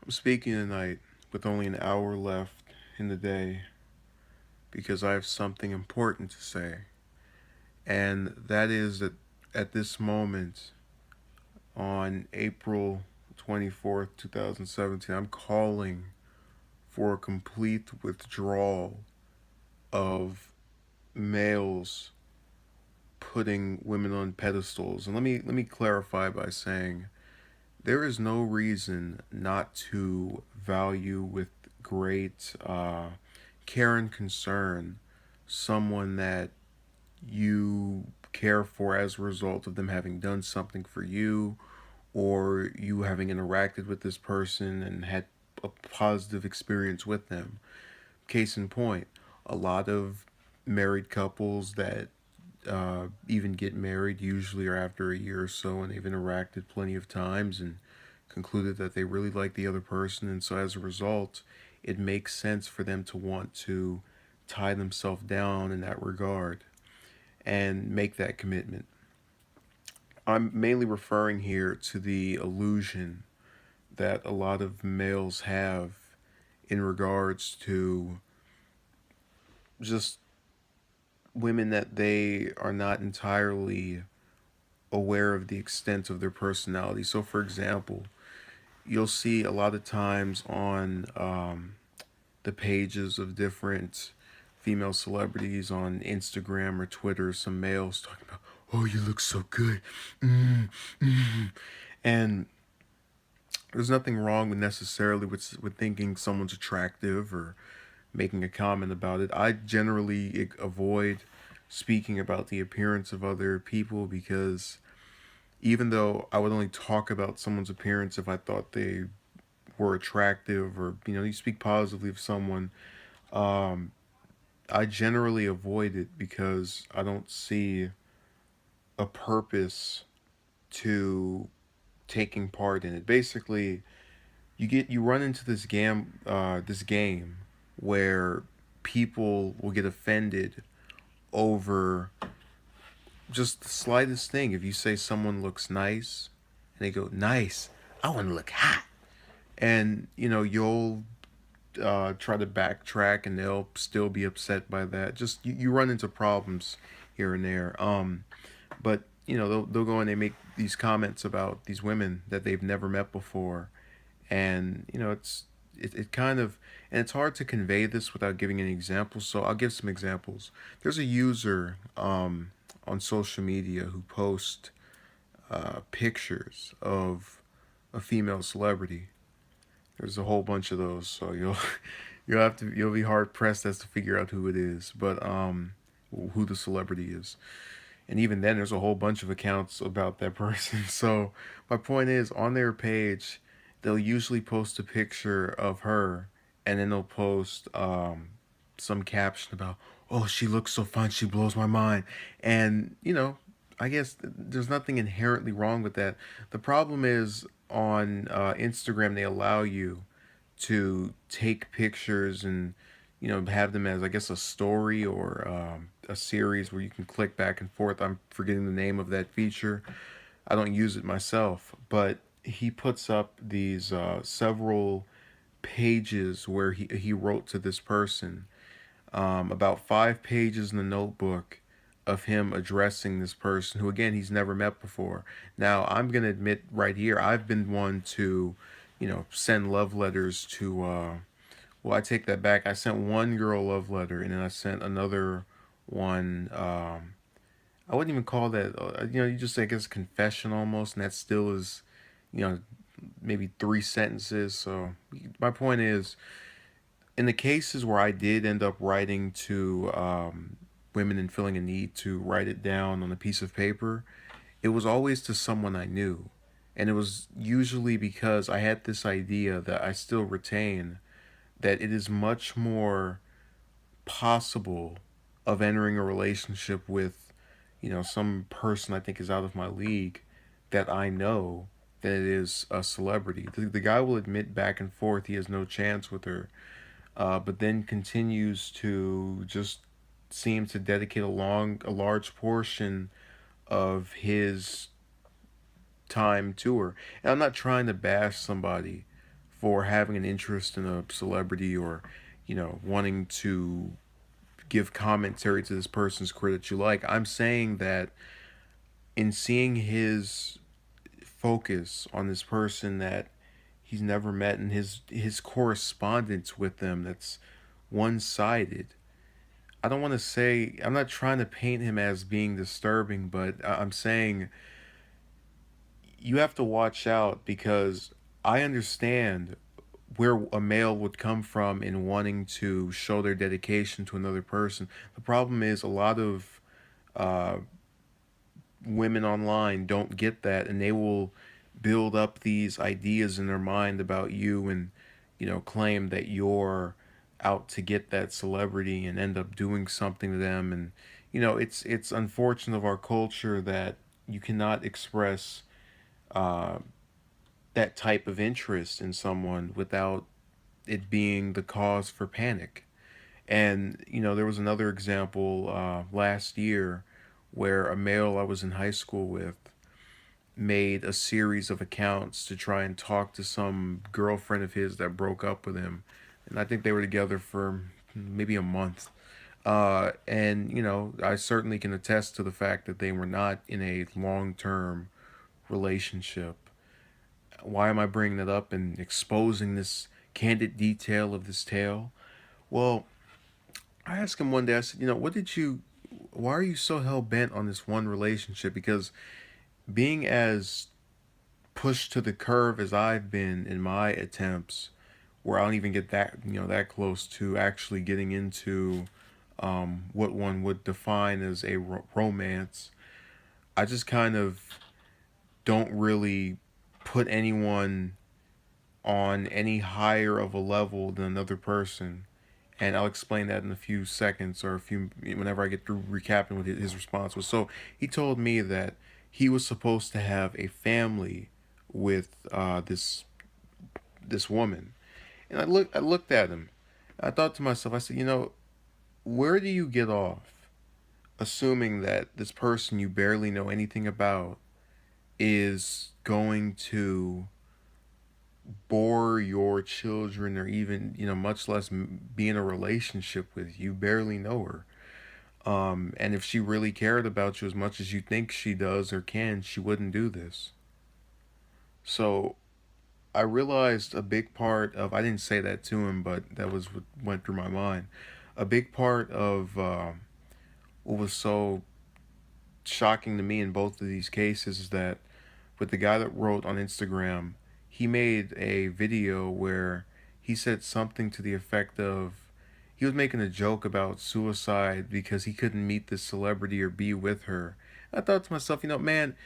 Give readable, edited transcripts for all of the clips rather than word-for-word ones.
I'm speaking tonight with only an hour left in the day because I have something important to say. And that is that at this moment, on April 24th, 2017, I'm calling for a complete withdrawal of males putting women on pedestals. And let me clarify by saying there is no reason not to value with great care and concern someone that you care for as a result of them having done something for you, or you having interacted with this person and had a positive experience with them. Case in point, a lot of married couples that even get married usually are after a year or so, and they've interacted plenty of times and concluded that they really like the other person, and so as a result it makes sense for them to want to tie themselves down in that regard and make that commitment. I'm mainly referring here to the illusion that a lot of males have in regards to just women that they are not entirely aware of the extent of their personality. So, for example, you'll see a lot of times on the pages of different female celebrities on Instagram or Twitter, some males talking about, "Oh, you look so good," and there's nothing wrong with necessarily with thinking someone's attractive or making a comment about it. I generally avoid speaking about the appearance of other people because even though I would only talk about someone's appearance if I thought they were attractive, or you speak positively of someone, um, I generally avoid it because I don't see a purpose to taking part in it. Basically, you run into this game where people will get offended over just the slightest thing. If you say someone looks nice and they go, "Nice, I want to look hot," and you'll try to backtrack and they'll still be upset by that. Just you run into problems here and there. But they'll go and they make these comments about these women that they've never met before, and it kind of, and it's hard to convey this without giving any examples. So I'll give some examples. There's a user on social media who posts pictures of a female celebrity. There's a whole bunch of those, so you'll be hard pressed as to figure out who it is, but who the celebrity is. And even then, there's a whole bunch of accounts about that person. So my point is, on their page, they'll usually post a picture of her, and then they'll post some caption about, "Oh, she looks so fine, she blows my mind," and I guess there's nothing inherently wrong with that. The problem is on Instagram they allow you to take pictures and have them as, I guess, a story or a series where you can click back and forth. I'm forgetting the name of that feature. I don't use it myself, but he puts up these several pages where he wrote to this person, about 5 pages in the notebook of him addressing this person who, again, he's never met before. Now, I'm going to admit right here, I've been one to, send love letters to, well, I take that back. I sent one girl a love letter, and then I sent another one. I wouldn't even call that, you just say, I guess, confession almost, and that still is, you know, maybe 3 sentences. So my point is, in the cases where I did end up writing to women and feeling a need to write it down on a piece of paper, it was always to someone I knew. And it was usually because I had this idea that I still retain, that it is much more possible of entering a relationship with, some person I think is out of my league that I know than it is a celebrity. The guy will admit back and forth he has no chance with her, but then continues to just seem to dedicate a large portion of his time to her. And I'm not trying to bash somebody for having an interest in a celebrity, or, wanting to give commentary to this person's career that you like. I'm saying that in seeing his focus on this person that he's never met, and his correspondence with them that's one-sided. I don't want to say, I'm not trying to paint him as being disturbing, but I'm saying you have to watch out, because I understand where a male would come from in wanting to show their dedication to another person. The problem is a lot of uh, women online don't get that, and they will build up these ideas in their mind about you, and claim that you're out to get that celebrity and end up doing something to them. And it's unfortunate of our culture that you cannot express uh, that type of interest in someone without it being the cause for panic. And there was another example last year where a male I was in high school with made a series of accounts to try and talk to some girlfriend of his that broke up with him, and I think they were together for maybe a month. And I certainly can attest to the fact that they were not in a long-term relationship. Why am I bringing that up and exposing this candid detail of this tale? Well, I asked him one day, I said, why are you so hell bent on this one relationship? Because being as pushed to the curve as I've been in my attempts, where I don't even get that close to actually getting into what one would define as a romance, I just kind of don't really put anyone on any higher of a level than another person. And I'll explain that in a few seconds, or whenever I get through recapping what his response was. So he told me that he was supposed to have a family with this woman, and I looked at him. I thought to myself, I said, where do you get off assuming that this person you barely know anything about is going to bore your children, or even much less be in a relationship with you? Barely know her. And if she really cared about you as much as you think she does or can, she wouldn't do this. So I realized a big part of, I didn't say that to him, but that was what went through my mind. A big part of what was so shocking to me in both of these cases is that with the guy that wrote on Instagram, he made a video where he said something to the effect of, he was making a joke about suicide because he couldn't meet this celebrity or be with her. I thought to myself, man,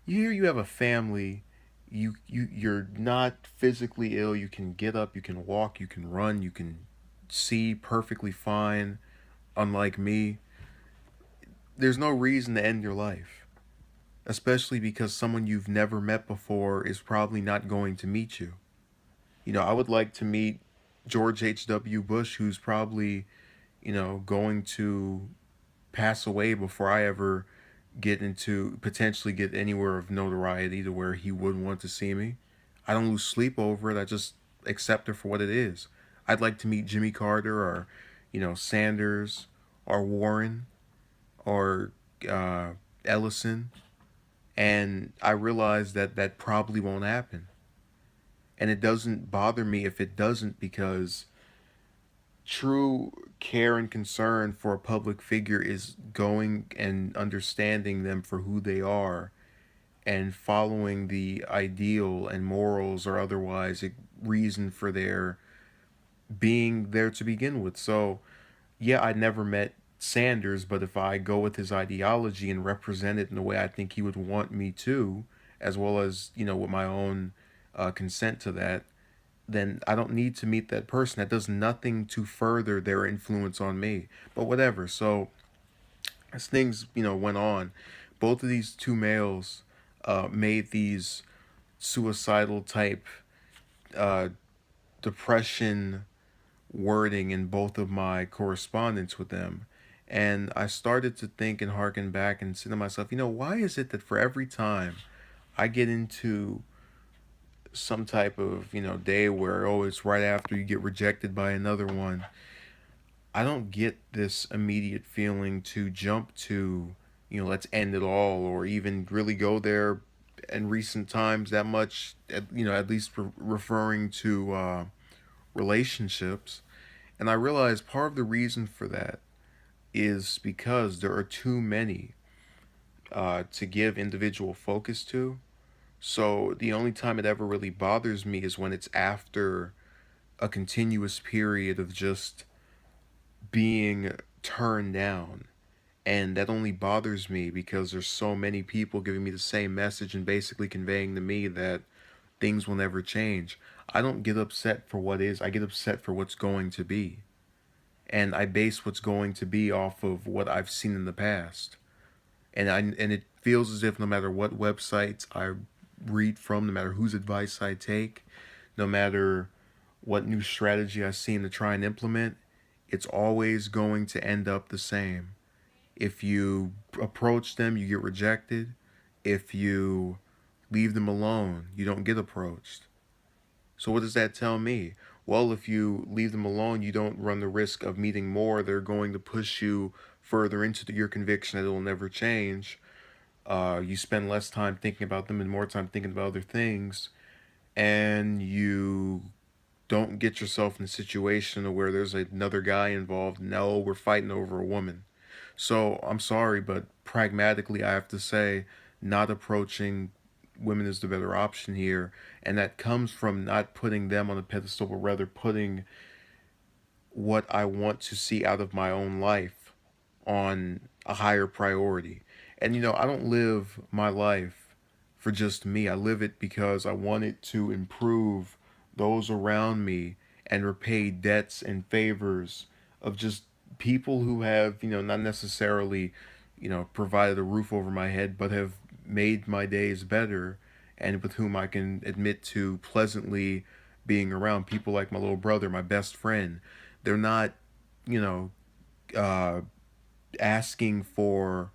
you have a family, you're not physically ill, you can get up, you can walk, you can run, you can see perfectly fine, unlike me. There's no reason to end your life, especially because someone you've never met before is probably not going to meet you. I would like to meet George H.W. Bush, who's probably, going to pass away before I ever potentially get anywhere of notoriety to where he would want to see me. I don't lose sleep over it. I just accept it for what it is. I'd like to meet Jimmy Carter, or, Sanders, or Warren, or uh, Ellison. And I realize that that probably won't happen. And it doesn't bother me if it doesn't, because true care and concern for a public figure is going and understanding them for who they are, and following the ideal and morals or otherwise reason for their being there to begin with. So, yeah, I never met Sanders, but if I go with his ideology and represent it in the way I think he would want me to, as well as, with my own consent to that, then I don't need to meet that person. That does nothing to further their influence on me. But whatever. So as things, went on, both of these two males made these suicidal type uh, depression wording in both of my correspondence with them. And I started to think and harken back and say to myself, why is it that for every time I get into some type of, day where, oh, it's right after you get rejected by another one, I don't get this immediate feeling to jump to, let's end it all, or even really go there in recent times that much, at least referring to relationships. And I realize part of the reason for that is because there are too many to give individual focus to. So the only time it ever really bothers me is when it's after a continuous period of just being turned down. And that only bothers me because there's so many people giving me the same message and basically conveying to me that things will never change. I don't get upset for what is, I get upset for what's going to be. And I base what's going to be off of what I've seen in the past. And it feels as if no matter what websites I read from, no matter whose advice I take, no matter what new strategy I seem to try and implement, it's always going to end up the same. If you approach them, you get rejected. If you leave them alone, you don't get approached. So what does that tell me? Well, if you leave them alone, you don't run the risk of meeting more. They're going to push you further into your conviction that it will never change. You spend less time thinking about them and more time thinking about other things, and you don't get yourself in a situation where there's another guy involved. No, we're fighting over a woman. So I'm sorry, but pragmatically, I have to say, not approaching women is the better option here. And that comes from not putting them on a pedestal, but rather putting what I want to see out of my own life on a higher priority. And I don't live my life for just me. I live it because I want it to improve those around me and repay debts and favors of just people who have, not necessarily, provided a roof over my head, but have made my days better and with whom I can admit to pleasantly being around. People like my little brother, my best friend. They're not, you know, uh, asking for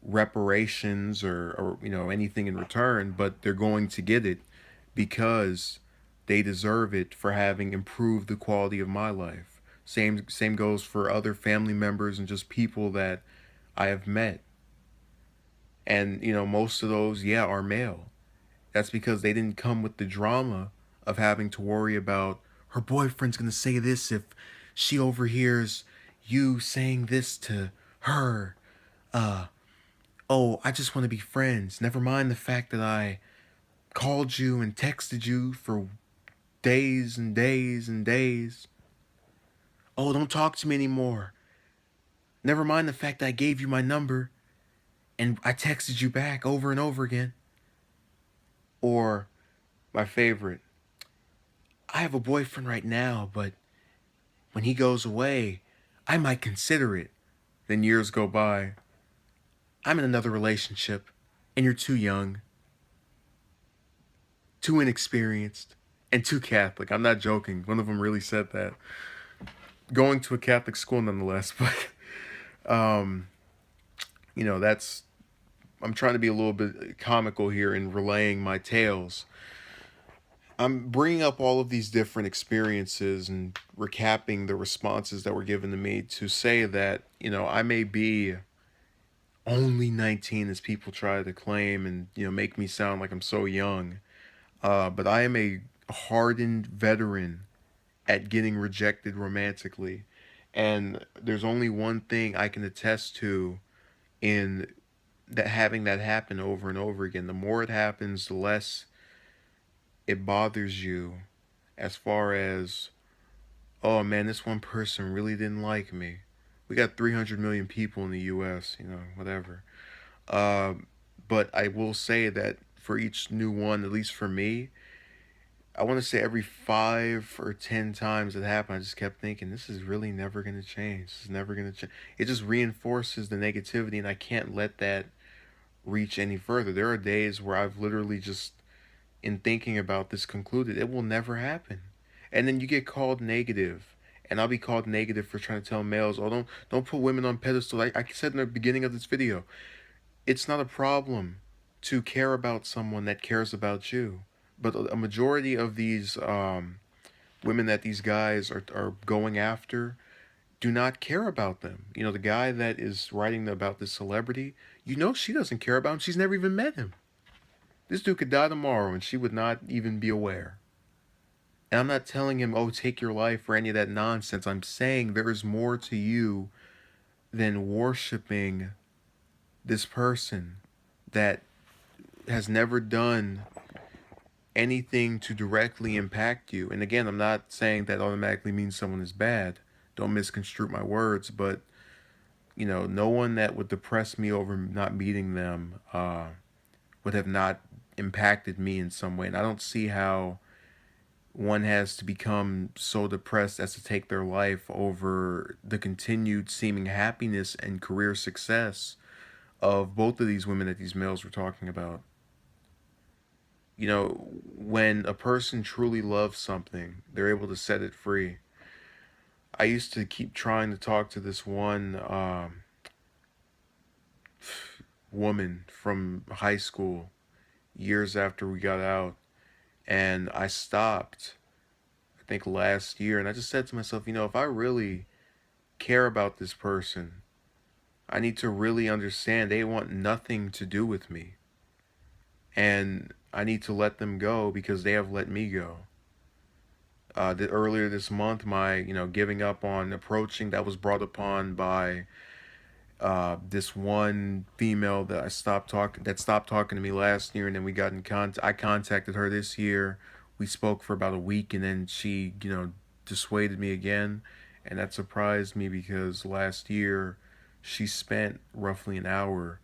reparations or anything in return, but they're going to get it because they deserve it for having improved the quality of my life. Same goes for other family members and just people that I have met. And most of those, yeah, are male. That's because they didn't come with the drama of having to worry about her boyfriend's gonna say this if she overhears you saying this to her. Uh, oh, I just want to be friends. Never mind the fact that I called you and texted you for days and days and days. Oh, don't talk to me anymore. Never mind the fact that I gave you my number and I texted you back over and over again. Or my favorite, I have a boyfriend right now, but when he goes away, I might consider it. Then years go by. I'm in another relationship, and you're too young, too inexperienced, and too Catholic. I'm not joking. One of them really said that. Going to a Catholic school nonetheless, but that's I'm trying to be a little bit comical here in relaying my tales. I'm bringing up all of these different experiences and recapping the responses that were given to me to say that, I may be only 19 as people try to claim and, make me sound like I'm so young. But I am a hardened veteran at getting rejected romantically. And there's only one thing I can attest to in that having that happen over and over again. The more it happens, the less it bothers you as far as, oh man, this one person really didn't like me. We got 300 million people in the US, whatever. Uh, but I will say that for each new one, at least for me, I want to say every 5 or 10 times it happened, I just kept thinking, this is really never going to change. This is never going to change. It just reinforces the negativity, and I can't let that reach any further. There are days where I've literally just, in thinking about this, concluded it will never happen. And then you get called negative. And I'll be called negative for trying to tell males, oh, don't put women on pedestal. I said in the beginning of this video, it's not a problem to care about someone that cares about you. But a majority of these women that these guys are going after do not care about them. You know, the guy that is writing about this celebrity, you know, she doesn't care about him. She's never even met him. This dude could die tomorrow and she would not even be aware. And I'm not telling him, oh, take your life or any of that nonsense. I'm saying there is more to you than worshiping this person that has never done anything to directly impact you. And again, I'm not saying that automatically means someone is bad. Don't misconstrue my words, but you know, no one that would depress me over not meeting them would have not impacted me in some way. And I don't see how one has to become so depressed as to take their life over the continued seeming happiness and career success of both of these women that these males were talking about. You know, when a person truly loves something, they're able to set it free. I used to keep trying to talk to this one woman from high school years after we got out, and I stopped, I think last year, and I just said to myself, you know, if I really care about this person, I need to really understand they want nothing to do with me. And I need to let them go because they have let me go. Earlier this month, my giving up on approaching that was brought upon by this one female that stopped talking to me last year, and then we got in contact. I contacted her this year. We spoke for about a week, and then she dissuaded me again, and that surprised me because last year she spent roughly an hour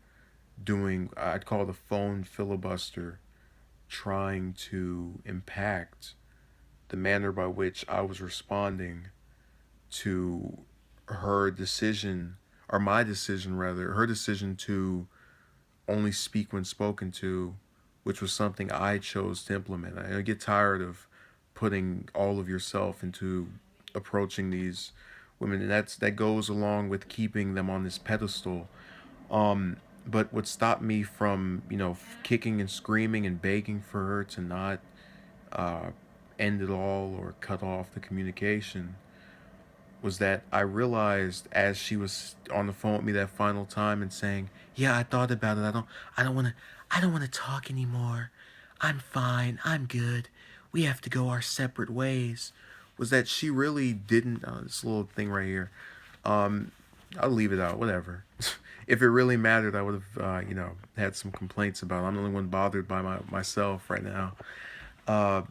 doing, I'd call it a phone filibuster, trying to impact the manner by which I was responding to her decision, or my decision rather, her decision to only speak when spoken to, which was something I chose to implement. I get tired of putting all of yourself into approaching these women, and that goes along with keeping them on this pedestal. But what stopped me from, kicking and screaming and begging for her to not uh, end it all or cut off the communication was that I realized as she was on the phone with me that final time and saying, "Yeah, I thought about it. I don't want to talk anymore. I'm fine. I'm good. We have to go our separate ways." Was that she really didn't? This little thing right here. Um, I'll leave it out. Whatever. If it really mattered, I would have, had some complaints about it. I'm the only one bothered by myself right now. Uh,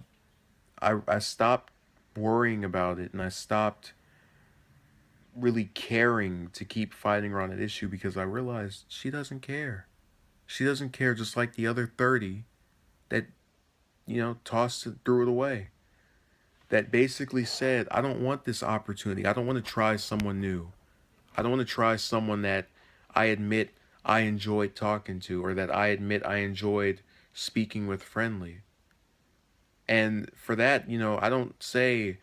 I stopped worrying about it, and I stopped really caring to keep fighting her on that issue because I realized she doesn't care. She doesn't care, just like the other 30 that, tossed it, threw it away. That basically said, I don't want this opportunity. I don't want to try someone new. I don't want to try someone that I admit I enjoyed talking to or that I admit I enjoyed speaking with friendly. And for that, I don't say,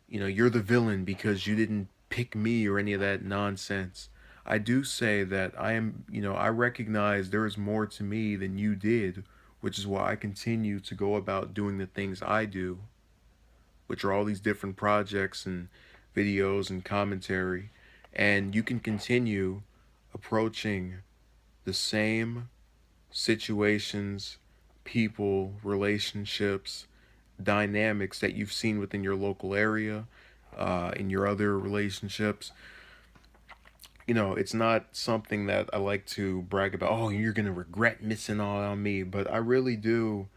you're the villain because you didn't pick me or any of that nonsense. I do say that I recognize there is more to me than you did, which is why I continue to go about doing the things I do, which are all these different projects and videos and commentary. And you can continue approaching the same situations, people, relationships, dynamics that you've seen within your local area, in your other relationships. It's not something that I like to brag about. Oh, you're going to regret missing out on me. But I really do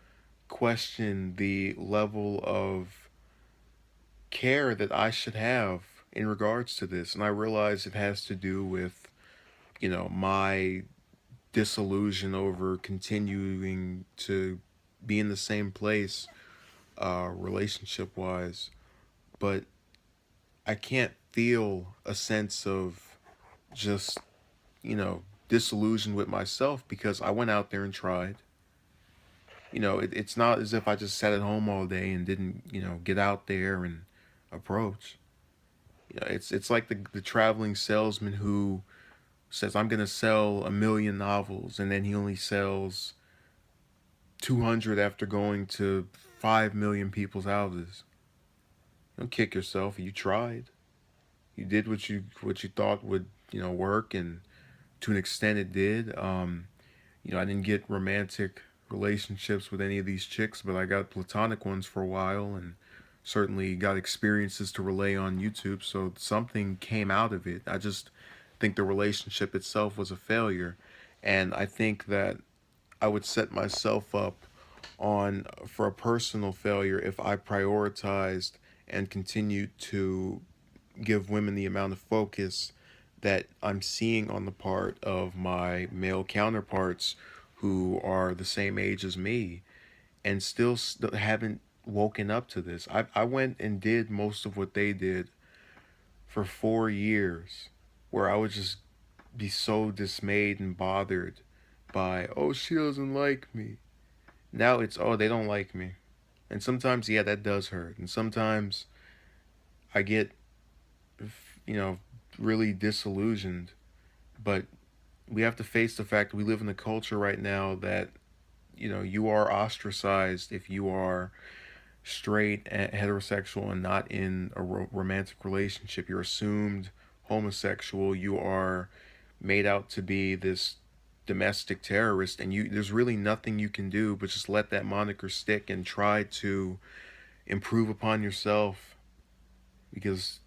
question the level of care that I should have in regards to this. And I realize it has to do with, my disillusion over continuing to be in the same place, relationship wise. But I can't feel a sense of just, disillusion with myself because I went out there and tried. It's not as if I just sat at home all day and didn't, get out there and approach. It's like the traveling salesman who says, I'm going to sell 1,000,000 novels, and then he only sells 200 after going to 5 million people's houses. Don't kick yourself. You tried. You did what you thought would work, and to an extent it did. I didn't get romantic relationships with any of these chicks, but I got platonic ones for a while, and certainly got experiences to relay on YouTube. So something came out of it. I just think the relationship itself was a failure, and I think that I would set myself up on for a personal failure if I prioritized and continued to give women the amount of focus that I'm seeing on the part of my male counterparts who are the same age as me and still haven't woken up to this. I went and did most of what they did for 4 years, where I would just be so dismayed and bothered by, oh, she doesn't like me. Now it's, oh, they don't like me. And sometimes, yeah, that does hurt. And sometimes I get, you know, really disillusioned. But we have to face the fact that we live in a culture right now that, you are ostracized if you are straight and heterosexual and not in a romantic relationship. You're assumed homosexual. You are made out to be this domestic terrorist, and there's really nothing you can do but just let that moniker stick and try to improve upon yourself, because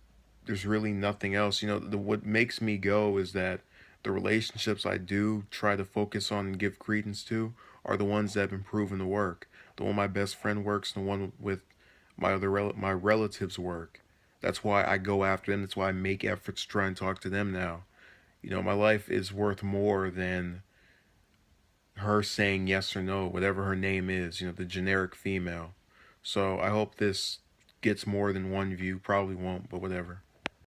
there's really nothing else. What makes me go is that the relationships I do try to focus on and give credence to are the ones that have been proven to work. The one my best friend works, and the one with my relatives work. That's why I go after them. That's why I make efforts to try and talk to them now. My life is worth more than her saying yes or no, whatever her name is, the generic female. So I hope this gets more than one view. Probably won't, but whatever.